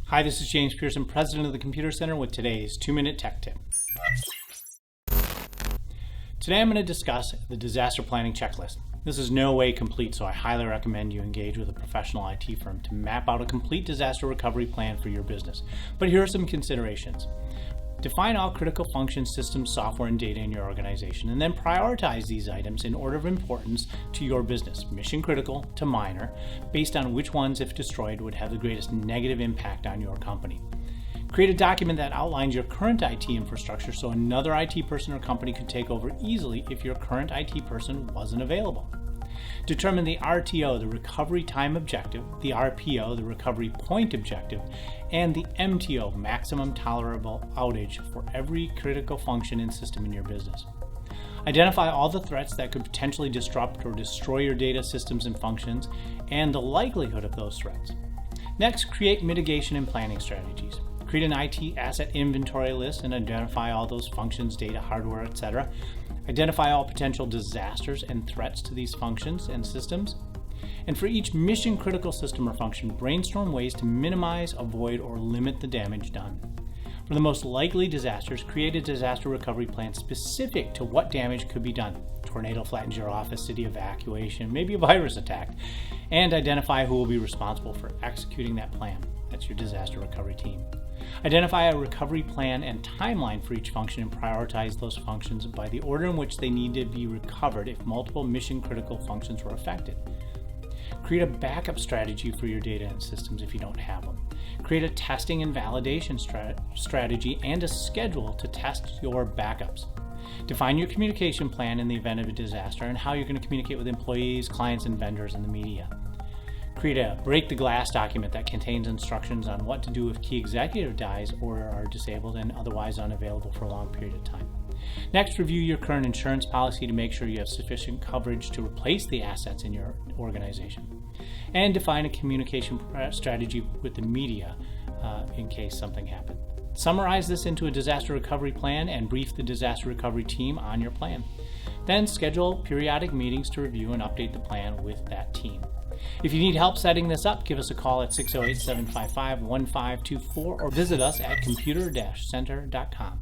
Hi, this is James Pearson, President of the Computer Center with today's 2-Minute Tech Tip. Today I'm going to discuss the disaster planning checklist. This is no way complete, so I highly recommend you engage with a professional IT firm to map out a complete disaster recovery plan for your business. But here are some considerations. Define all critical functions, systems, software, and data in your organization, and then prioritize these items in order of importance to your business, mission critical to minor, based on which ones, if destroyed, would have the greatest negative impact on your company. Create a document that outlines your current IT infrastructure so another IT person or company could take over easily if your current IT person wasn't available. Determine the RTO, the recovery time objective, the RPO, the recovery point objective, and the MTO, maximum tolerable outage, for every critical function and system in your business. Identify all the threats that could potentially disrupt or destroy your data, systems, and functions, and the likelihood of those threats. Next, create mitigation and planning strategies. Create an IT asset inventory list and identify all those functions, data, hardware, etc. Identify all potential disasters and threats to these functions and systems. And for each mission critical system or function, brainstorm ways to minimize, avoid, or limit the damage done. For the most likely disasters, create a disaster recovery plan specific to what damage could be done. Tornado flattens your office, city evacuation, maybe a virus attack. And identify who will be responsible for executing that plan. That's your disaster recovery team. Identify a recovery plan and timeline for each function and prioritize those functions by the order in which they need to be recovered if multiple mission-critical functions were affected. Create a backup strategy for your data and systems if you don't have them. Create a testing and validation strategy and a schedule to test your backups. Define your communication plan in the event of a disaster and how you're going to communicate with employees, clients, and vendors and the media. Create a break the glass document that contains instructions on what to do if key executive dies or are disabled and otherwise unavailable for a long period of time. Next, review your current insurance policy to make sure you have sufficient coverage to replace the assets in your organization. And define a communication strategy with the media in case something happened. Summarize this into a disaster recovery plan and brief the disaster recovery team on your plan. Then schedule periodic meetings to review and update the plan with that team. If you need help setting this up, give us a call at 608-755-1524 or visit us at computer-center.com.